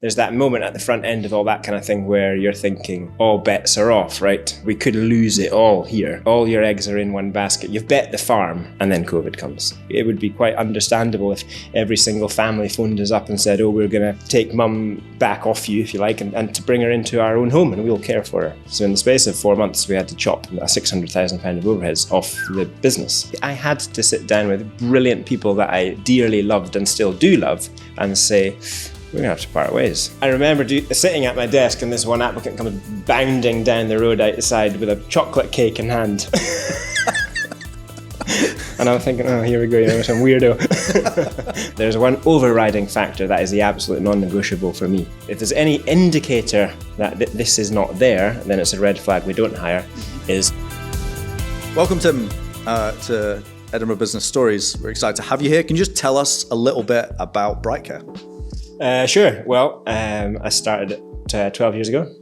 there's that moment at the front end of all that kind of thing where you're thinking all bets are off, right? We could lose it all here. All your eggs are in one basket. You've bet the farm and then COVID comes. It would be quite understandable if every single family phoned us up and said, oh, we're going to take mum back off you, if you like, and to bring her into our own home and we'll care for her. So in the space of 4 months, we had to chop £600,000 of overheads off the business. I had to sit down with brilliant people that I dearly loved and still do love and say, we're going to have to part ways. I remember sitting at my desk and this one applicant comes bounding down the road outside with a chocolate cake in hand. And I'm thinking, oh, here we go, some weirdo. There's one overriding factor that is the absolute non-negotiable for me. If there's any indicator that this is not there, then it's a red flag we don't hire, is... Welcome, Tim, to Edinburgh Business Stories. We're excited to have you here. Can you just tell us a little bit about Brightcare? Sure. Well, I started 12 years ago.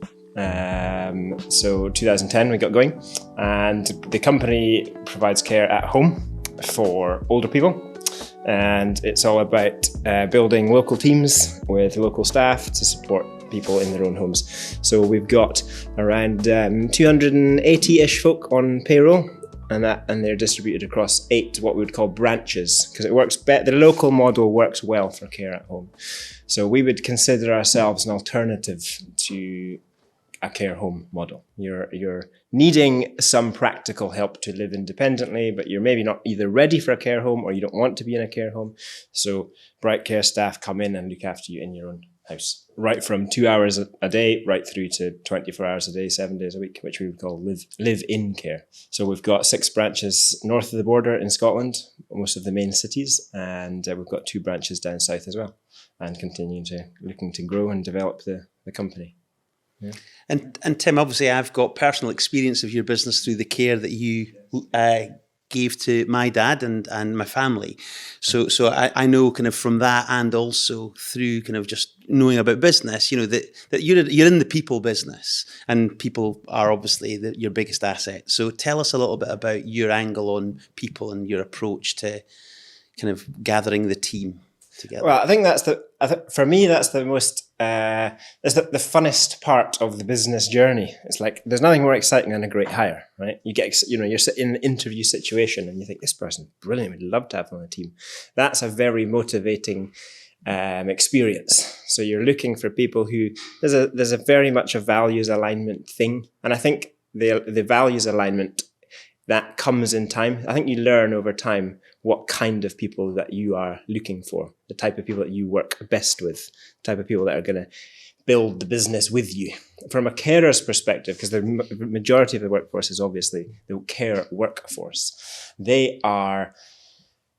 So 2010 we got going, and the company provides care at home for older people, and it's all about building local teams with local staff to support people in their own homes. So we've got around 280-ish folk on payroll, and they're distributed across 8 what we would call branches, because it works better. The local model works well for care at home. So we would consider ourselves an alternative to a care home model. You're needing some practical help to live independently, but you're maybe not either ready for a care home or you don't want to be in a care home. So Brightcare staff come in and look after you in your own house, right from 2 hours a day right through to 24 hours a day, 7 days a week, which we would call live-in care. So we've got 6 branches north of the border in Scotland, most of the main cities, and we've got 2 branches down south as well, and looking to grow and develop the company. Yeah. And Tim, obviously I've got personal experience of your business through the care that you gave to my dad and my family. So I know kind of from that, and also through kind of just knowing about business, that you're in the people business, and people are obviously your biggest asset. So tell us a little bit about your angle on people and your approach to kind of gathering the team together. Well, I think for me, that's the most, that's the funnest part of the business journey. It's like, there's nothing more exciting than a great hire, right? You're sitting in an interview situation and you think, this person's brilliant, we'd love to have them on the team. That's a very motivating experience. So you're looking for people who, there's a very much a values alignment thing. And I think the values alignment, that comes in time. I think you learn over time what kind of people that you are looking for, the type of people that you work best with, the type of people that are going to build the business with you. From a carer's perspective, because the majority of the workforce is obviously the care workforce, they are,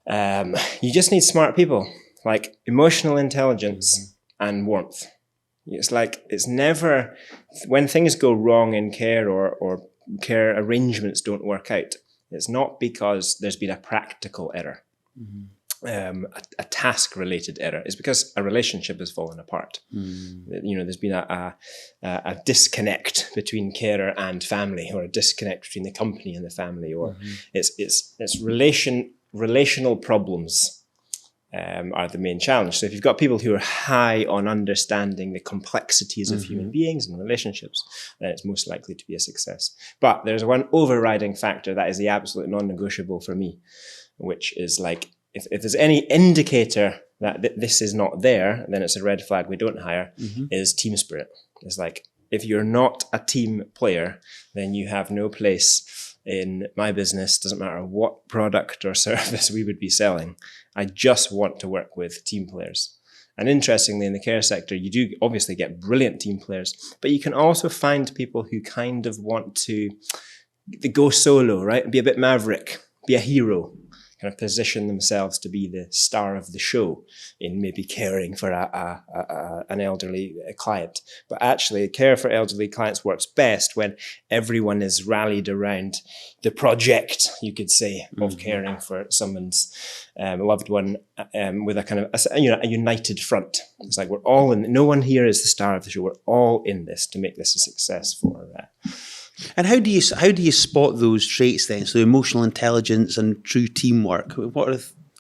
you just need smart people, like emotional intelligence and warmth. It's like, it's never, when things go wrong in care or care arrangements don't work out, it's not because there's been a practical error, a task-related error. It's because a relationship has fallen apart. There's been a disconnect between carer and family, or a disconnect between the company and the family, or it's relational problems are the main challenge. So if you've got people who are high on understanding the complexities of human beings and relationships, then it's most likely to be a success. But there's one overriding factor that is the absolute non-negotiable for me, which is like, if there's any indicator that this is not there, then it's a red flag we don't hire, is team spirit. It's like, if you're not a team player, then you have no place in my business. Doesn't matter what product or service we would be selling. I just want to work with team players. And interestingly, in the care sector, you do obviously get brilliant team players, but you can also find people who kind of want to go solo, right? Be a bit maverick, be a hero, kind of position themselves to be the star of the show in maybe caring for an elderly client. But actually, care for elderly clients works best when everyone is rallied around the project, you could say, of caring for someone's loved one with a kind of a united front. It's like, we're all in. No one here is the star of the show. We're all in this to make this a success for that. And how do you spot those traits then? So emotional intelligence and true teamwork.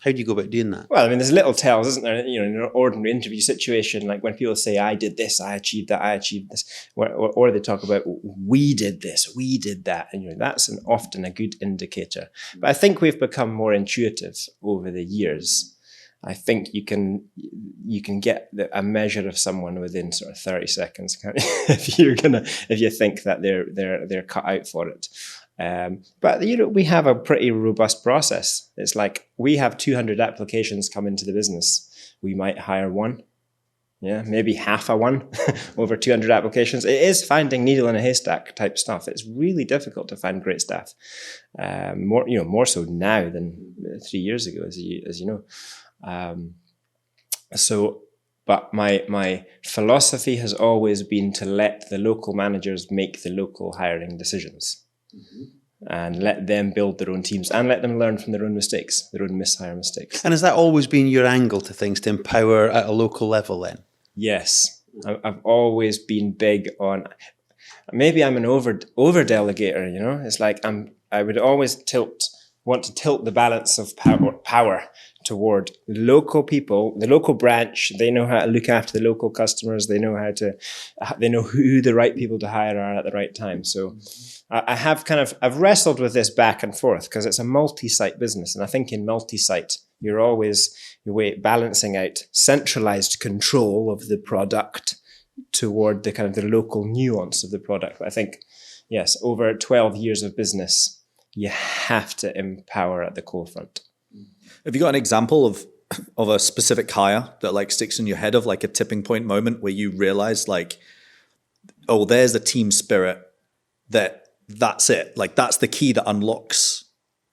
How do you go about doing that? Well, I mean, there's little tells, isn't there? You know, in an ordinary interview situation, like when people say, I did this, I achieved that, I achieved this, or they talk about, we did this, we did that. And, you know, that's often a good indicator. But I think we've become more intuitive over the years. I think you can get a measure of someone within sort of 30 seconds, can't you? if you think that they're cut out for it. But you know, we have a pretty robust process. It's like we have 200 applications come into the business. We might hire one, maybe half a one over 200 applications. It is finding needle in a haystack type stuff. It's really difficult to find great staff. More so now than 3 years ago, as you know. But my philosophy has always been to let the local managers make the local hiring decisions. And let them build their own teams and let them learn from their own mistakes, their own mishire mistakes. And has that always been your angle to things, to empower at a local level then? Yes. I've always been big on, maybe I'm an over delegator, you know? It's like I would always want to tilt the balance of power toward local people, the local branch. They know how to look after the local customers. They know who the right people to hire are at the right time. So I've wrestled with this back and forth because it's a multi-site business. And I think in multi-site, you're always balancing out centralized control of the product toward the kind of the local nuance of the product. But I think, yes, over 12 years of business, you have to empower at the core front. Have you got an example of a specific hire that like sticks in your head, of like a tipping point moment where you realize like, oh, there's a team spirit that's it. Like that's the key that unlocks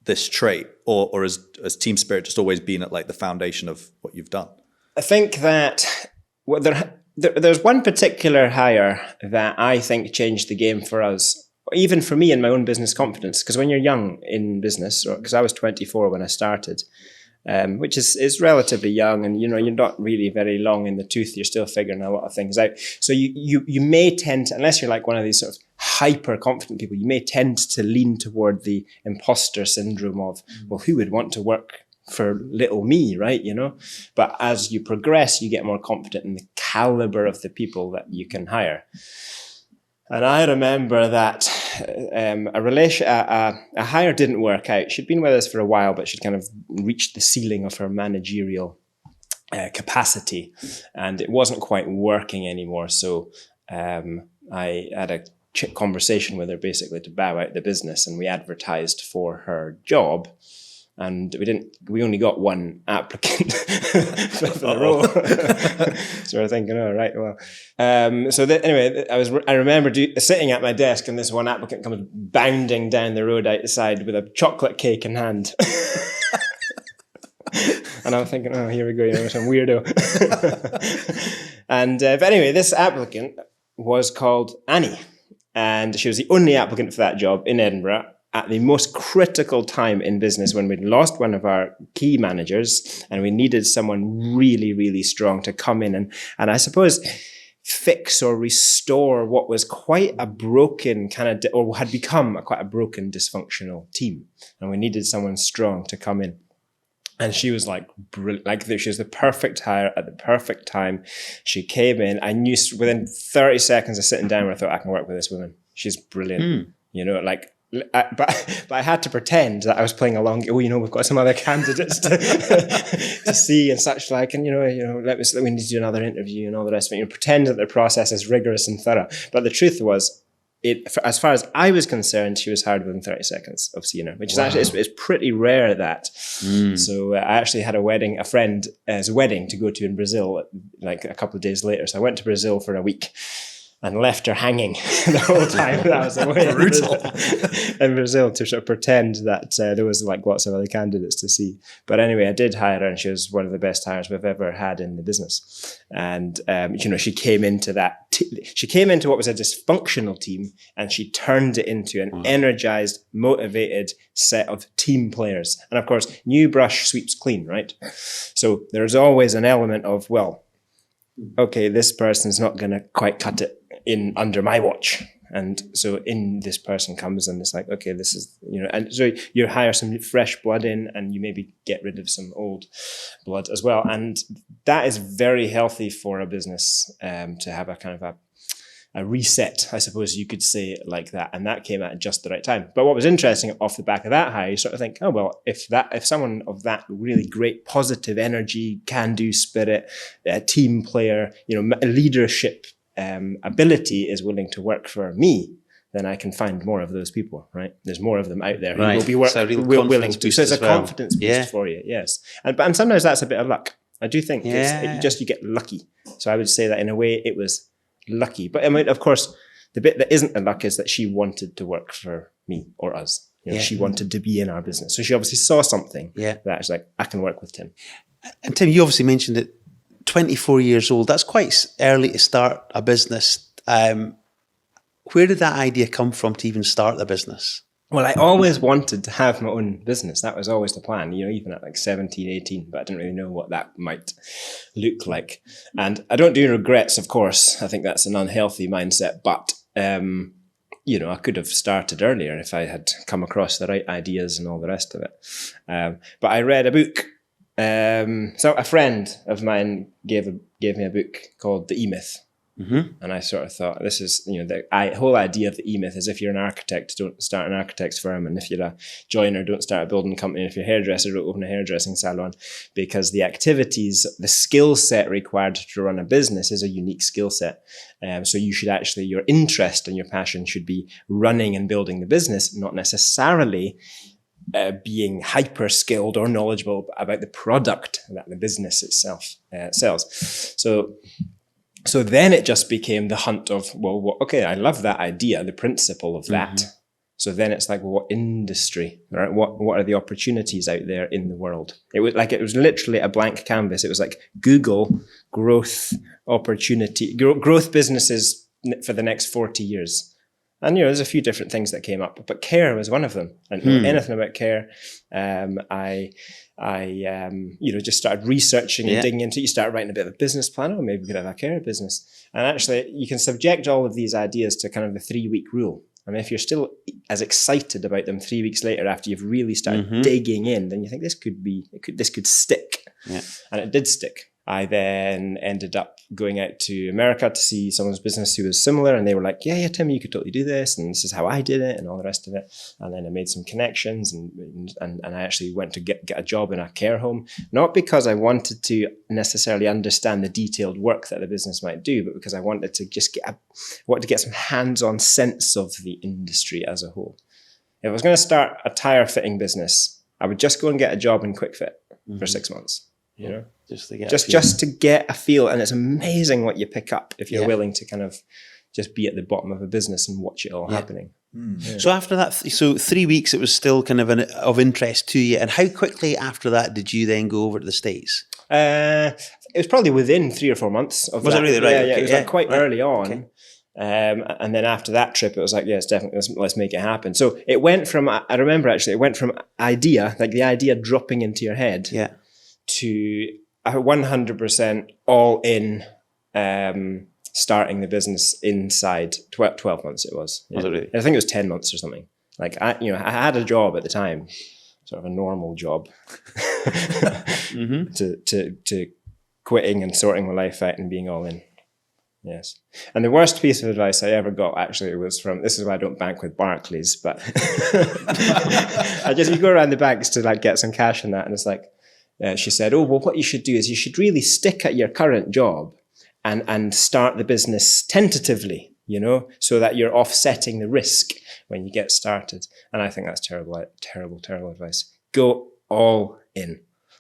this trait, or has team spirit just always been at like the foundation of what you've done? I think that there's one particular hire that I think changed the game for us, even for me in my own business confidence. Because when you're young in business, because I was 24 when I started, which is relatively young, and you know, you're not really very long in the tooth. You're still figuring a lot of things out. So you may tend to, unless you're like one of these sort of hyper confident people, you may tend to lean toward the imposter syndrome of, well, who would want to work for little me, right? You know, but as you progress, you get more confident in the caliber of the people that you can hire. And I remember that a hire didn't work out. She'd been with us for a while, but she'd kind of reached the ceiling of her managerial capacity, and it wasn't quite working anymore. So I had a conversation with her basically to bow out the business, and we advertised for her job. And we only got one applicant for the role. So we're thinking, oh, right, well. Anyway, I remember sitting at my desk, and this one applicant comes bounding down the road outside with a chocolate cake in hand. And I'm thinking, oh, here we go, you know, some weirdo. But anyway, this applicant was called Annie. And she was the only applicant for that job in Edinburgh at the most critical time in business, when we'd lost one of our key managers and we needed someone really, really strong to come in and I suppose fix or restore what was quite a broken or had become quite a broken, dysfunctional team. And we needed someone strong to come in. And she was like brilliant. Like she was the perfect hire at the perfect time. She came in. I knew within 30 seconds of sitting down, I thought, I can work with this woman. She's brilliant. You know, like, but I had to pretend that I was playing along. Oh, you know, we've got some other candidates to see and such like, and you know, we need to do another interview and all the rest of it. You know, pretend that the process is rigorous and thorough. But the truth was, as far as I was concerned, she was hired within 30 seconds of seeing her, which is actually it's pretty rare at that. So I actually had a friend's wedding to go to in Brazil, like a couple of days later. So I went to Brazil for a week and left her hanging the whole time that I was away in Brazil to sort of pretend that there was like lots of other candidates to see. But anyway, I did hire her, and she was one of the best hires we've ever had in the business. And you know, she came into what was a dysfunctional team, and she turned it into an energized, motivated set of team players. And of course, new brush sweeps clean, right? So there's always an element of, well, okay, this person's not going to quite cut it in under my watch. And so in this person comes and it's like, okay, this is, and so you hire some fresh blood in and you maybe get rid of some old blood as well. And that is very healthy for a business to have a kind of a reset, I suppose you could say it like that. And that came at just the right time. But what was interesting off the back of that hire, you sort of think, oh, well, if someone of that really great positive energy, can-do spirit, team player, leadership ability is willing to work for me, then I can find more of those people, right? There's more of them out there who will be willing to. So it's a confidence boost for you, yes. And sometimes that's a bit of luck. I do think you get lucky. So I would say that in a way it was lucky. But I mean, of course, the bit that isn't the luck is that she wanted to work for me or us. She wanted to be in our business. So she obviously saw something that was like, I can work with Tim. And Tim, you obviously mentioned that 24 years old, that's quite early to start a business. Where did that idea come from to even start the business? Well, I always wanted to have my own business. That was always the plan, even at like 17, 18, but I didn't really know what that might look like. And I don't do regrets, of course. I think that's an unhealthy mindset, but, I could have started earlier if I had come across the right ideas and all the rest of it. But I read a book. So a friend of mine gave me a book called The E-Myth. Mm-hmm. And I sort of thought, this is, the whole idea of the E-Myth is if you're an architect, don't start an architect's firm. And if you're a joiner, don't start a building company. If you're a hairdresser, don't open a hairdressing salon. Because the activities, the skill set required to run a business is a unique skill set. So you should actually, your interest and your passion should be running and building the business, not necessarily being hyper skilled or knowledgeable about the product that the business itself sells. So then it just became the hunt of, okay, I love that idea, the principle of that. Mm-hmm. So then it's like, what industry, right? What are the opportunities out there in the world? It was literally a blank canvas. It was like Google growth opportunity, growth businesses for the next 40 years. And, there's a few different things that came up, but care was one of them. I didn't know anything about care. I just started researching and digging into it. You start writing a bit of a business plan. Oh, maybe we could have a care business. And actually, you can subject all of these ideas to kind of the 3-week rule. I mean, if you're still as excited about them 3 weeks later after you've really started digging in, then you think this could stick. Yeah. And it did stick. I then ended up going out to America to see someone's business who was similar, and they were like, yeah, Tim, you could totally do this, and this is how I did it, and all the rest of it. And then I made some connections, and I actually went to get a job in a care home, not because I wanted to necessarily understand the detailed work that the business might do, but because I wanted to just get some hands-on sense of the industry as a whole. If I was going to start a tire fitting business, I would just go and get a job in Quick Fit for 6 months. Just to get a feel. And it's amazing what you pick up if you're willing to kind of just be at the bottom of a business and watch it all happening. Yeah. So after that, 3 weeks, it was still kind of of interest to you. And how quickly after that did you then go over to the States? It was probably within 3 or 4 months of was that. It really? Right. Yeah, it was like quite early on. Okay. And then after that trip, it was like, it's definitely, let's make it happen. So it went from, I remember actually, it went from idea, like the idea dropping into your head to 100% all in starting the business inside 12 months it was. Yeah. Was it really? I think it was 10 months or something. Like I had a job at the time, sort of a normal job to quitting and sorting my life out and being all in. Yes. And the worst piece of advice I ever got actually was from, this is why I don't bank with Barclays, but you go around the banks to like get some cash and that. And it's like, she said, what you should do is you should really stick at your current job and start the business tentatively, so that you're offsetting the risk when you get started. And I think that's terrible, terrible advice. Go all in,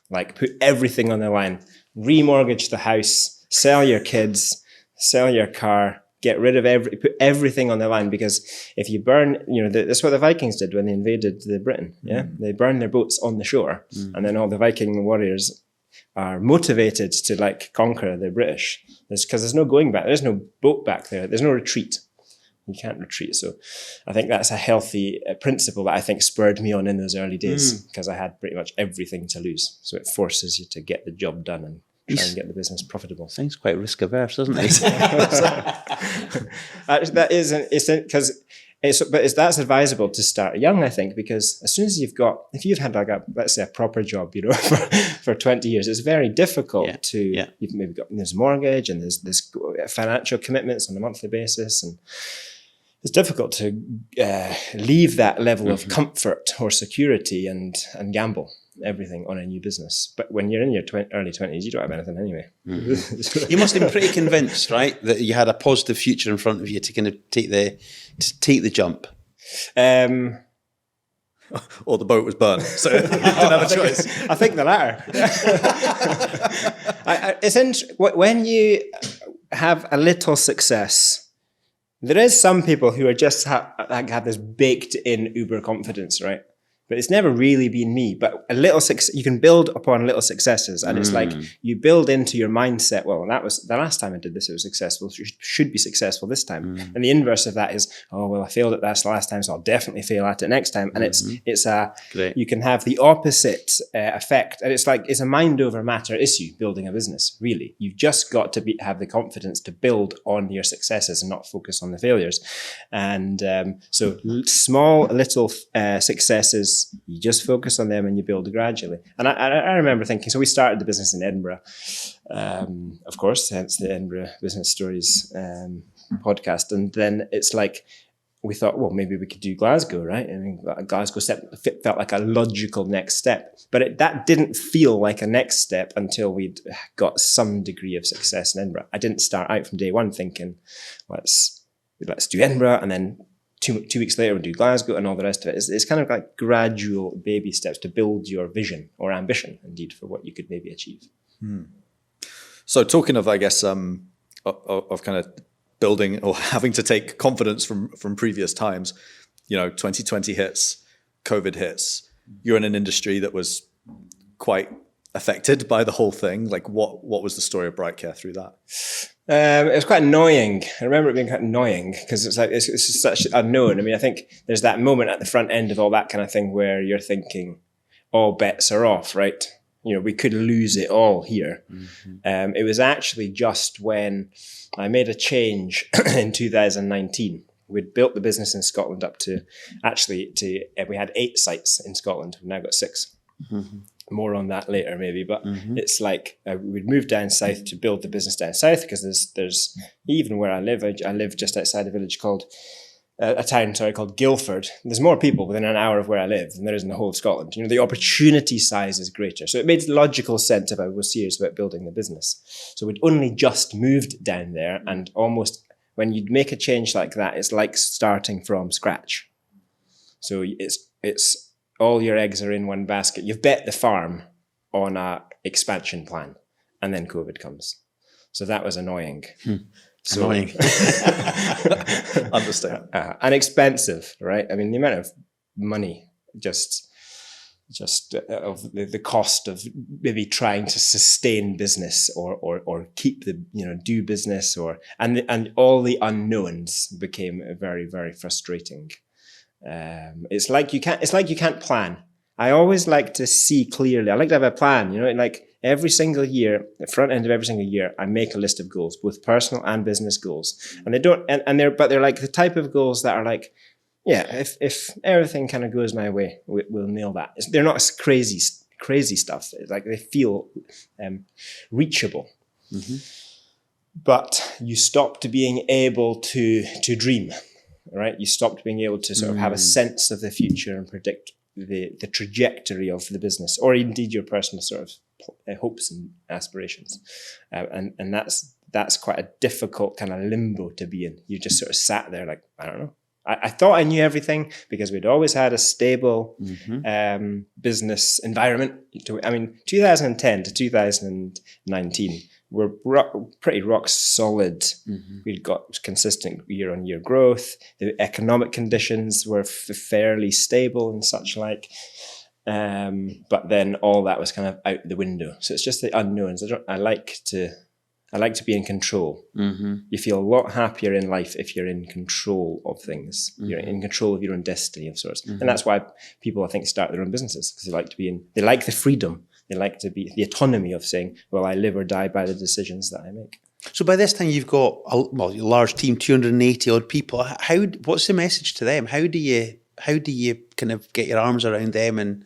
like put everything on the line, remortgage the house, sell your kids, sell your car, get rid of put everything on the line, because if you burn, that's what the Vikings did when they invaded Britain. Yeah, they burned their boats on the shore, and then all the Viking warriors are motivated to like conquer the British. Because there's no going back. There's no boat back there. There's no retreat. You can't retreat. So I think that's a healthy principle that I think spurred me on in those early days, because I had pretty much everything to lose. So it forces you to get the job done and try and get the business profitable. Sounds quite risk averse, doesn't it? That isn't, because that's advisable to start young, I think, because as soon as if you've had like let's say a proper job, for 20 years, it's very difficult you've maybe there's a mortgage and there's financial commitments on a monthly basis, and it's difficult to leave that level of comfort or security and gamble everything on a new business. But when you're in your early 20s, you don't have anything anyway. You must have been pretty convinced, right, that you had a positive future in front of you to kind of take the jump. Or the boat was burnt, so you didn't have a choice. I think the latter. When you have a little success, there is some people who are just have this baked in uber confidence, right? But it's never really been me. But you can build upon little successes, and it's like you build into your mindset. Well, that was the last time I did this; it was successful. Should be successful this time. And the inverse of that is, oh well, I failed at that the last time, so I'll definitely fail at it next time. And you can have the opposite effect, and it's a mind over matter issue. Building a business, really, you've just got to have the confidence to build on your successes and not focus on the failures. And so small little successes. You just focus on them and you build gradually. And I remember thinking, so we started the business in Edinburgh, of course, hence the Edinburgh Business Stories podcast. And then it's like, we thought, well, maybe we could do Glasgow, right? I mean, Glasgow felt like a logical next step. But that didn't feel like a next step until we'd got some degree of success in Edinburgh. I didn't start out from day one thinking, let's do Edinburgh, and then two weeks later we'll do Glasgow and all the rest of it. It's kind of like gradual baby steps to build your vision or ambition, indeed, for what you could maybe achieve. So talking of, I guess, of kind of building or having to take confidence from previous times, 2020 hits, COVID hits. You're in an industry that was quite affected by the whole thing. Like, what was the story of BrightCare through that? It was quite annoying. I remember it being quite annoying because it's such unknown. I mean, I think there's that moment at the front end of all that kind of thing where you're thinking all bets are off, right? We could lose it all here. It was actually just when I made a change in 2019. We'd built the business in Scotland up to we had 8 sites in Scotland. We've now got 6. More on that later, maybe. But it's like we'd moved down south to build the business down south because there's even where I live just outside a village called a town called Guildford. There's more people within an hour of where I live than there is in the whole of Scotland. The opportunity size is greater. So it made logical sense if I was serious about building the business. So we'd only just moved down there, and almost when you'd make a change like that, it's like starting from scratch. So it's all your eggs are in one basket. You've bet the farm on a expansion plan, and then COVID comes. So that was annoying. Annoying. Understand. And expensive, right? I mean, the amount of money just of the cost of maybe trying to sustain business or keep do business and all the unknowns became very, very frustrating. It's like you can't plan. I always like to see clearly. I like to have a plan, like every single year, the front end of every single year, I make a list of goals, both personal and business goals. And they're like the type of goals that are like, yeah, if everything kind of goes my way, we'll nail that. They're not crazy stuff. It's like they feel reachable. But you stopped being able to dream. Right, you stopped being able to sort of have a sense of the future and predict the trajectory of the business, or indeed your personal sort of hopes and aspirations, and that's quite a difficult kind of limbo to be in. You just sort of sat there like, I don't know. I thought I knew everything because we'd always had a stable business environment. 2010 to 2019. We're pretty rock solid. We'd got consistent year-on-year growth. The economic conditions were fairly stable and such like. But then all that was kind of out the window. So it's just the unknowns. I like to be in control. You feel a lot happier in life if you're in control of things. You're in control of your own destiny of sorts. And that's why people, I think, start their own businesses, because they like the freedom. They like to be the autonomy of saying, well, I live or die by the decisions that I make. So by this time you've got a large team, 280 odd people. What's the message to them? How do you kind of get your arms around them and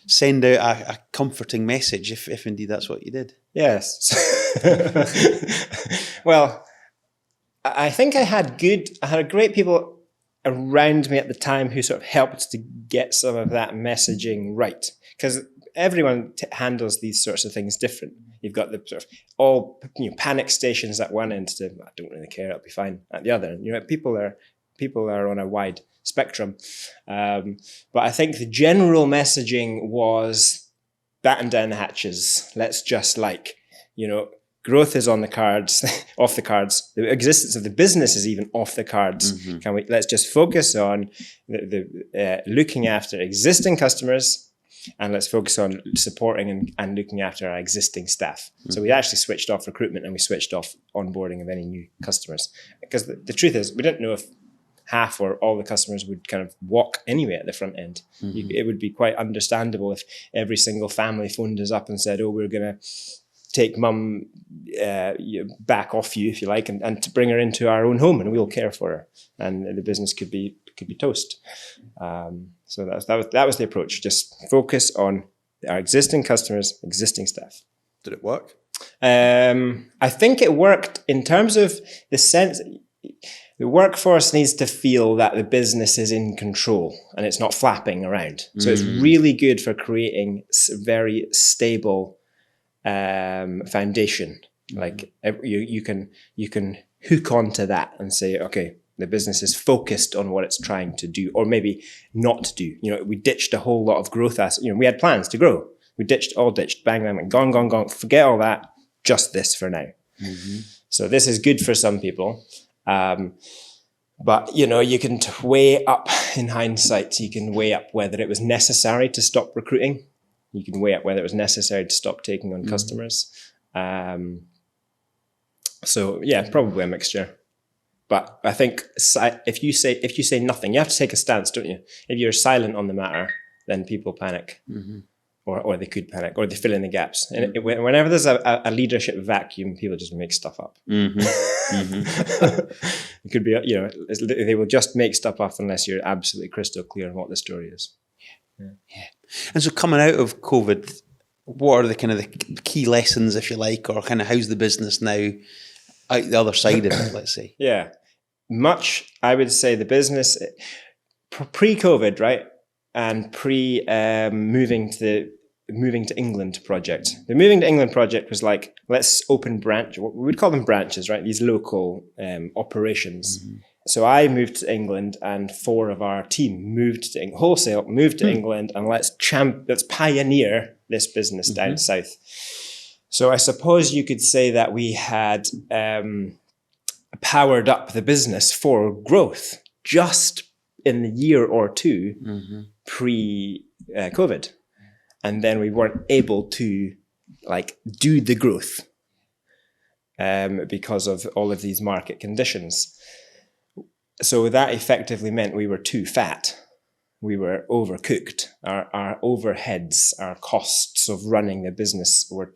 send out a comforting message, if indeed that's what you did? Yes. Well, I think I had great people around me at the time who sort of helped to get some of that messaging right, because everyone handles these sorts of things different. You've got the sort of all panic stations at one end to I don't really care, I'll be fine at the other. People are on a wide spectrum, but I think the general messaging was batten down the hatches. Let's just growth is on the cards, off the cards. The existence of the business is even off the cards. Let's just focus on the looking after existing customers, and let's focus on supporting and looking after our existing staff. So we actually switched off recruitment and we switched off onboarding of any new customers, because the truth is we didn't know if half or all the customers would kind of walk anyway at the front end. It would be quite understandable if every single family phoned us up and said, oh, we're going to take mum back off you, if you like, and to bring her into our own home and we'll care for her. And the business could be toast. So that was the approach. Just focus on our existing customers, existing staff. Did it work? I think it worked in terms of the sense the workforce needs to feel that the business is in control and it's not flapping around. So it's really good for creating very stable foundation. Like you can hook onto that and say, okay, the business is focused on what it's trying to do, or maybe not do. We ditched a whole lot of growth assets. We had plans to grow. We ditched, bang, bang, bang, gone. Forget all that. Just this for now. So this is good for some people. But, you can weigh up in hindsight, you can weigh up whether it was necessary to stop recruiting. You can weigh up whether it was necessary to stop taking on customers. So yeah, probably a mixture. But I think if you say nothing, you have to take a stance, don't you? If you're silent on the matter, then people panic, or they could panic, or they fill in the gaps. And whenever there's a leadership vacuum, people just make stuff up. It could be, they will just make stuff up unless you're absolutely crystal clear on what the story is. Yeah. And so coming out of COVID, what are the kind of the key lessons, if you like, or kind of how's the business now out the other side of it, let's say? Yeah. I would say the business pre-COVID, right? And moving to England project. The moving to England project was like, let's open we'd call them branches, right? These local operations. So I moved to England and 4 of our team moved to wholesale, moved to England, and let's pioneer this business down south. So I suppose you could say that we had powered up the business for growth just in the year or two pre-COVID. And then we weren't able to do the growth because of all of these market conditions. So that effectively meant we were too fat. We were overcooked. Our overheads, our costs of running the business were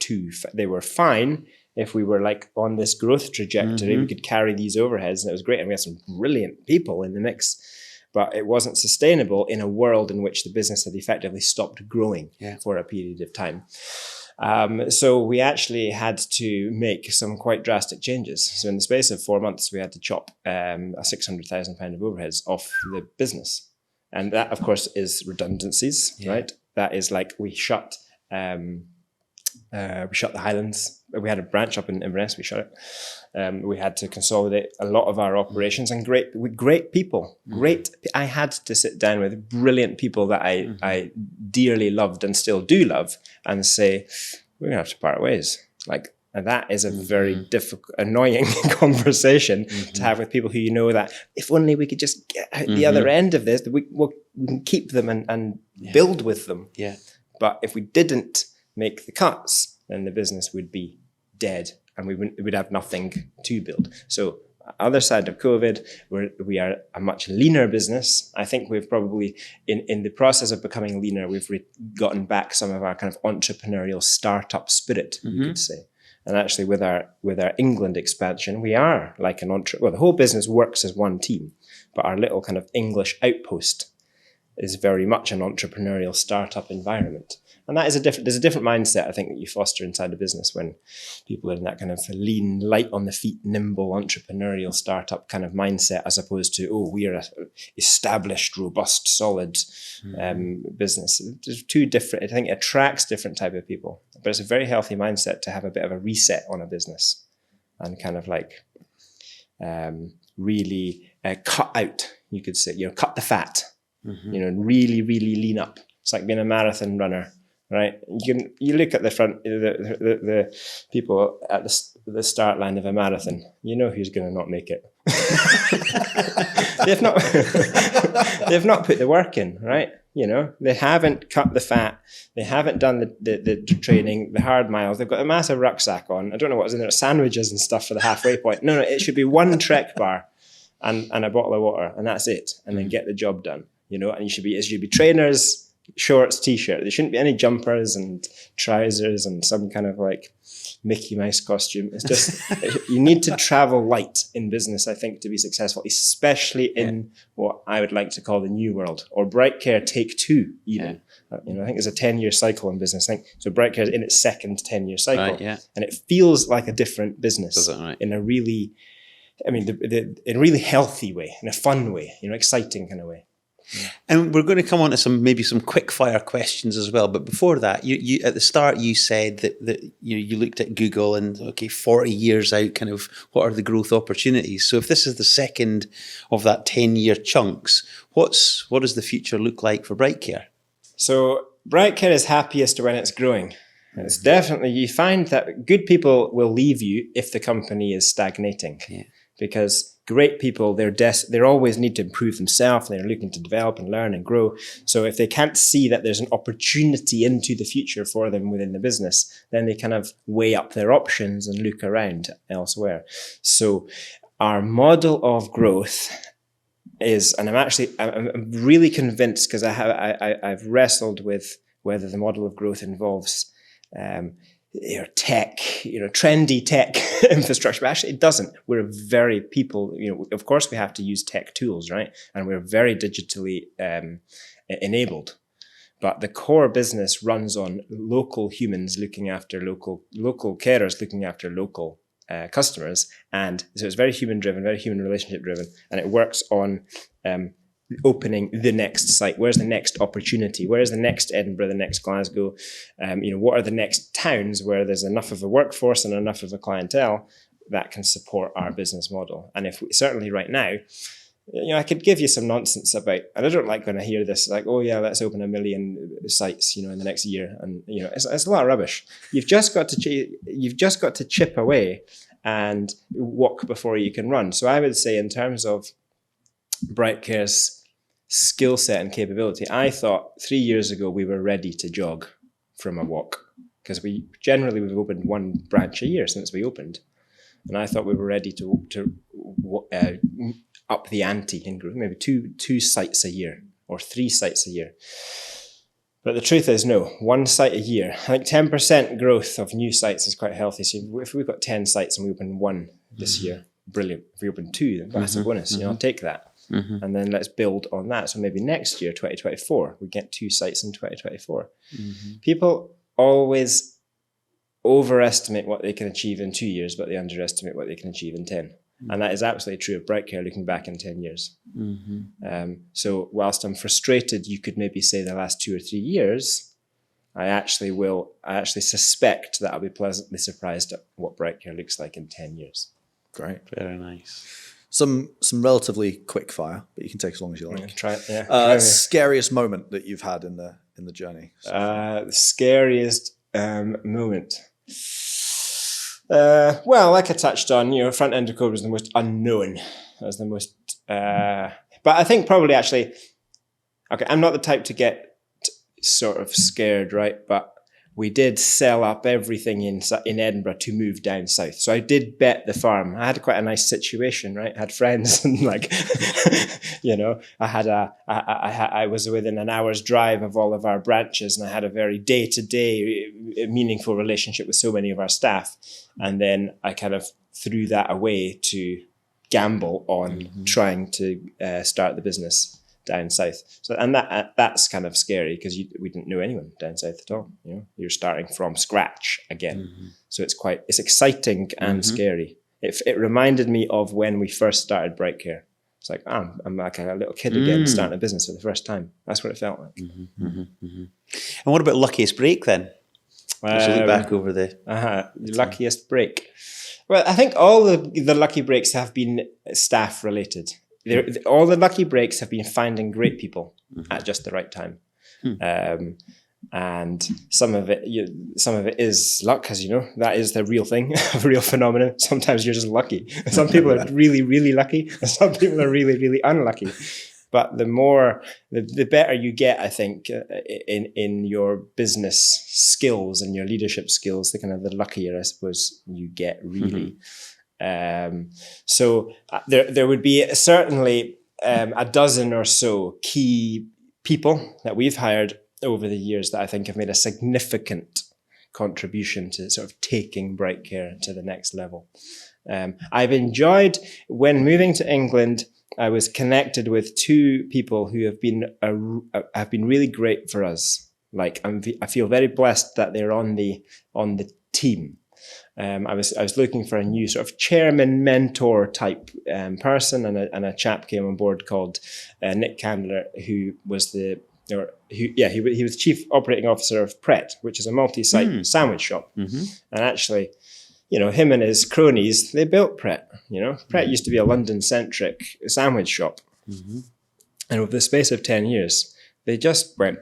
they were fine if we were on this growth trajectory. We could carry these overheads and it was great. And we had some brilliant people in the mix, but it wasn't sustainable in a world in which the business had effectively stopped growing for a period of time. So we actually had to make some quite drastic changes. So in the space of 4 months, we had to chop a £600,000 of overheads off the business. And that, of course, is redundancies, right? That is we shut the Highlands. We had a branch up in Inverness. We shut it. We had to consolidate a lot of our operations, and great people. I had to sit down with brilliant people that I dearly loved and still do love, and say, we're gonna have to part ways. And that is a very difficult, annoying conversation to have with people who that if only we could just get out the other end of this, we can keep them and build with them. Yeah. But if we didn't make the cuts, then the business would be dead and we'd have nothing to build. So other side of COVID, we are a much leaner business. I think we've probably, in the process of becoming leaner, we've gotten back some of our kind of entrepreneurial startup spirit, you could say. And actually, with our England expansion, we are like the whole business works as one team, but our little kind of English outpost is very much an entrepreneurial startup environment. And that is there's a different mindset, I think, that you foster inside a business when people are in that kind of lean, light on the feet, nimble, entrepreneurial startup kind of mindset, as opposed to, we are a established, robust, solid business. There's two different, I think it attracts different type of people, but it's a very healthy mindset to have a bit of a reset on a business and kind of like really cut out, you could say, cut the fat, really, really lean up. It's like being a marathon runner. Right, you look at the front, the people at the start line of a marathon. You know who's going to not make it. they've not put the work in, right? They haven't cut the fat. They haven't done the training, the hard miles. They've got a massive rucksack on. I don't know what's in there, sandwiches and stuff for the halfway point. No, it should be one Trek bar and a bottle of water, and that's it. And then get the job done. And it should be trainers, shorts, t-shirt. There shouldn't be any jumpers and trousers and some kind of like Mickey Mouse costume. It's just, you need to travel light in business, I think, to be successful, especially in what I would like to call the new world, or Bright Care Take Two even. I think there's a 10-year cycle in business. I think so. Bright Care is in its second 10-year cycle, and it feels like a different business in a really, in a really healthy way, in a fun way, exciting kind of way. And we're going to come on to some quick fire questions as well. But before that, you at the start you said that you looked at Google and 40 years out, kind of what are the growth opportunities? So if this is the second of that 10-year chunks, what does the future look like for Bright Care? So Bright Care is happiest when it's growing. It's definitely, you find that good people will leave you if the company is stagnating. Yeah. Because great people, they always need to improve themselves. They're looking to develop and learn and grow. So if they can't see that there's an opportunity into the future for them within the business, then they kind of weigh up their options and look around elsewhere. So our model of growth is, and I'm really convinced, because I've wrestled with whether the model of growth involves tech, trendy tech infrastructure, but actually it doesn't. We're very people, of course we have to use tech tools, right? And we're very digitally enabled. But the core business runs on local humans looking after local carers, looking after local customers. And so it's very human driven, very human relationship driven. And it works on opening the next site. Where's the next opportunity? Where's the next Edinburgh, the next Glasgow? What are the next towns where there's enough of a workforce and enough of a clientele that can support our business model? And certainly right now, I could give you some nonsense about, and I don't like when I hear this, like, let's open 1 million sites, in the next year. And, it's a lot of rubbish. You've just got to chip away and walk before you can run. So I would say, in terms of Bright Care's skill set and capability, I thought 3 years ago we were ready to jog from a walk, because we've opened one branch a year since we opened, and I thought we were ready to up the ante in growth, maybe two sites a year or 3 sites a year. But the truth is, no, 1 site a year. I think 10% growth of new sites is quite healthy. So if we've got 10 sites and we open 1 this year, brilliant. If we open 2, that's a bonus. I'll take that. Mm-hmm. And then let's build on that. So maybe next year, 2024, we get 2 sites in 2024. Mm-hmm. People always overestimate what they can achieve in 2 years, but they underestimate what they can achieve in 10. Mm-hmm. And that is absolutely true of Bright Care looking back in 10 years. Mm-hmm. So whilst I'm frustrated, you could maybe say the last 2 or 3 years, I actually suspect that I'll be pleasantly surprised at what Bright Care looks like in 10 years. Great. Very nice. Some relatively quick fire, but you can take as long as you like. Try it. Yeah. Scariest moment that you've had in the journey. The scariest moment. Like I touched on, front end of code was the most unknown. That was the most. But I think probably actually, okay, I'm not the type to get sort of scared, right? But we did sell up everything in Edinburgh to move down south. So I did bet the farm. I had quite a nice situation, right? I had friends and like, I was within an hour's drive of all of our branches, and I had a very day-to-day meaningful relationship with so many of our staff. And then I kind of threw that away to gamble on trying to start the business down south. So, and that's kind of scary because we didn't know anyone down south at all. You're starting from scratch again. So it's exciting and scary. It reminded me of when we first started Bright Care. It's like, I'm like a little kid again, starting a business for the first time. That's what it felt like. And what about luckiest break then? As you look back over the luckiest break. Well, I think all the lucky breaks have been staff related. All the lucky breaks have been finding great people at just the right time. And some of it is luck, as you know, that is the real thing, a real phenomenon. Sometimes you're just lucky. Some people are really, really lucky, and some people are really, really unlucky. But the better you get, I think, in your business skills and your leadership skills, the luckier, I suppose, you get really. So there would be certainly a dozen or so key people that we've hired over the years that I think have made a significant contribution to sort of taking Bright Care to the next level. I've enjoyed, when moving to England, I was connected with two people who have been really great for us. Like I feel very blessed that they're on the team. I was looking for a new sort of chairman mentor type person, and a chap came on board called Nick Candler, who was he was chief operating officer of Pret, which is a multi-site sandwich shop. And actually, him and his cronies, they built Pret. Pret used to be a London-centric sandwich shop. And over the space of 10 years, they just went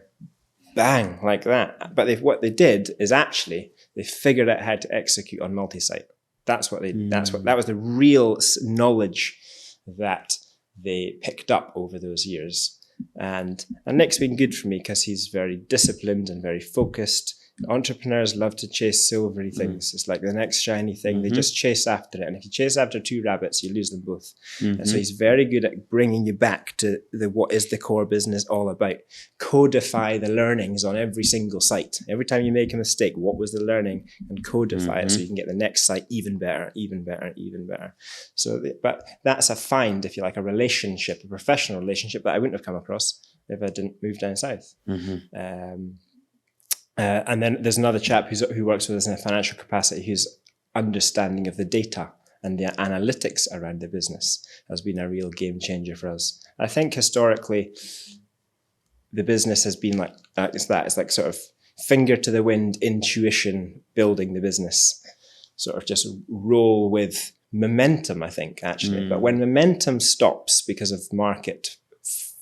bang like that. But what they did is actually they figured out how to execute on multi-site. That was the real knowledge that they picked up over those years. And Nick's been good for me because he's very disciplined and very focused. Entrepreneurs love to chase silvery things. It's like the next shiny thing. They just chase after it. And if you chase after two rabbits, you lose them both. And so he's very good at bringing you back to what is the core business all about. Codify the learnings on every single site. Every time you make a mistake, what was the learning? And codify it so you can get the next site even better, even better, even better. So, but that's a find, if you like, a relationship, a professional relationship that I wouldn't have come across if I didn't move down south. And then there's another chap who works with us in a financial capacity, whose understanding of the data and the analytics around the business has been a real game changer for us. I think historically, the business has been like, it's like sort of finger to the wind, intuition, building the business, sort of just roll with momentum, I think, actually. But when momentum stops because of market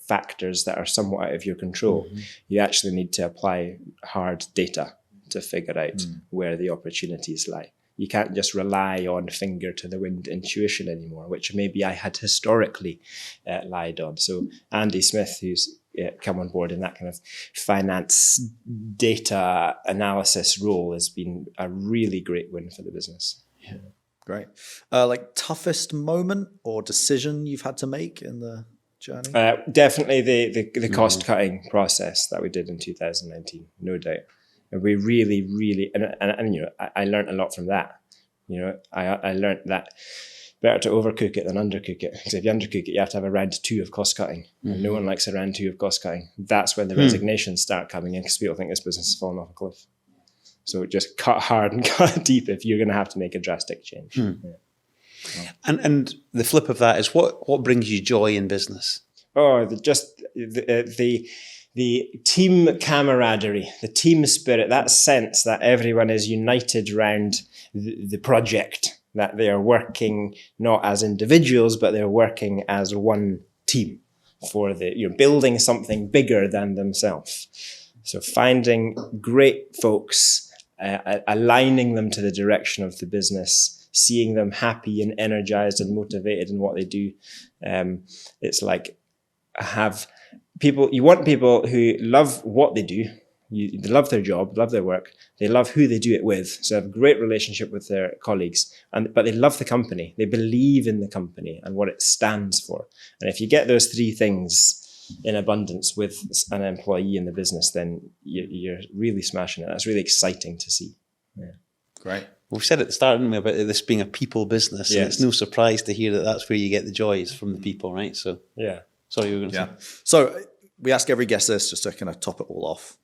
factors that are somewhat out of your control, you actually need to apply hard data to figure out where the opportunities lie. You can't just rely on finger to the wind intuition anymore, which maybe I had historically lied on. So Andy Smith, who's come on board in that kind of finance data analysis role, has been a really great win for the business. Yeah, great. Like toughest moment or decision you've had to make in the journey? Definitely the cost cutting process that we did in 2019, no doubt. And we really, really, and I learned a lot from that. I learned that better to overcook it than undercook it. Because if you undercook it, you have to have a round 2 of cost cutting. And no one likes a round 2 of cost cutting. That's when the resignations start coming in, because people think this business is falling off a cliff. So just cut hard and cut deep if you're going to have to make a drastic change. Yeah. And the flip of that is what brings you joy in business? Oh, the team camaraderie, the team spirit, that sense that everyone is united around the project, that they are working not as individuals, but they're working as one team for building something bigger than themselves. So finding great folks, aligning them to the direction of the business, seeing them happy and energized and motivated in what they do. It's like you want people who love what they do, They love their job, love their work. They love who they do it with. So they have a great relationship with their colleagues, but they love the company. They believe in the company and what it stands for. And if you get those three things in abundance with an employee in the business, then you're really smashing it. That's really exciting to see. Yeah. Great. We've said at the start, didn't we, about this being a people business, and it's no surprise to hear that that's where you get the joys from the people, right? So yeah. Sorry, you were going to say. So we ask every guest this just to kind of top it all off.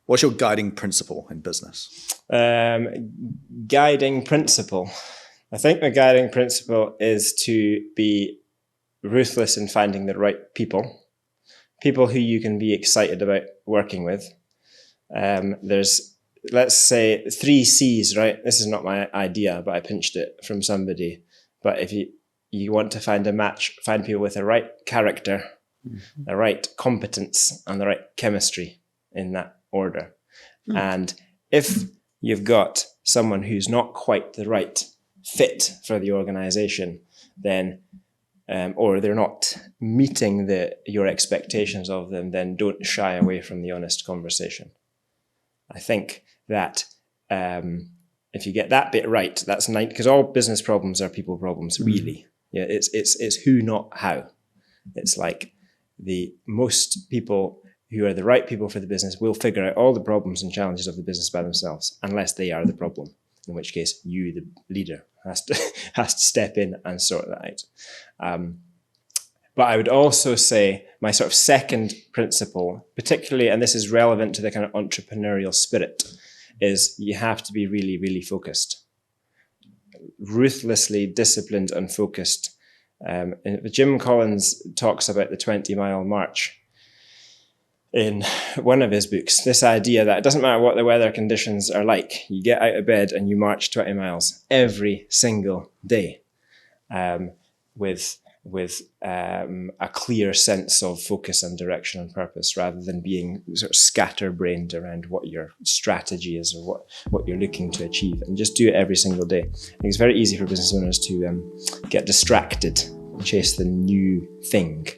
What's your guiding principle in business? Guiding principle. I think the guiding principle is to be ruthless in finding the right people who you can be excited about working with. There's, let's say, 3 C's, right? This is not my idea, but I pinched it from somebody. But if you want to find a match, find people with the right character, the right competence, and the right chemistry in that order. And if you've got someone who's not quite the right fit for the organization, then or they're not meeting your expectations of them, then don't shy away from the honest conversation. I think that if you get that bit right, that's nice, because all business problems are people problems, really. Yeah, it's who, not how. It's like most people who are the right people for the business will figure out all the problems and challenges of the business by themselves, unless they are the problem, in which case you, the leader, has to step in and sort that out. But I would also say my sort of second principle, particularly, and this is relevant to the kind of entrepreneurial spirit, is you have to be really, really focused. Ruthlessly disciplined and focused. Jim Collins talks about the 20-mile march in one of his books, this idea that it doesn't matter what the weather conditions are like, you get out of bed and you march 20 miles every single day, with a clear sense of focus and direction and purpose, rather than being sort of scatterbrained around what your strategy is or what you're looking to achieve. And just do it every single day. I think it's very easy for business owners to get distracted and chase the new thing.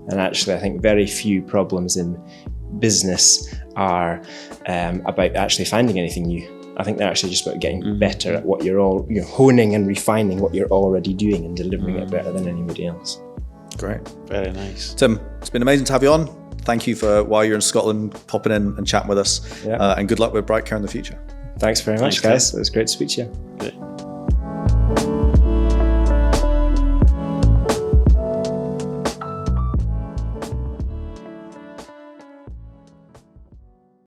And actually, I think very few problems in business are about actually finding anything new. I think they're actually just about getting better at what you're honing and refining what you're already doing and delivering it better than anybody else. Great. Very nice. Tim, it's been amazing to have you on. Thank you for, while you're in Scotland, popping in and chatting with us. And good luck with Bright Care in the future. Thanks very much, guys. It was great to speak to you.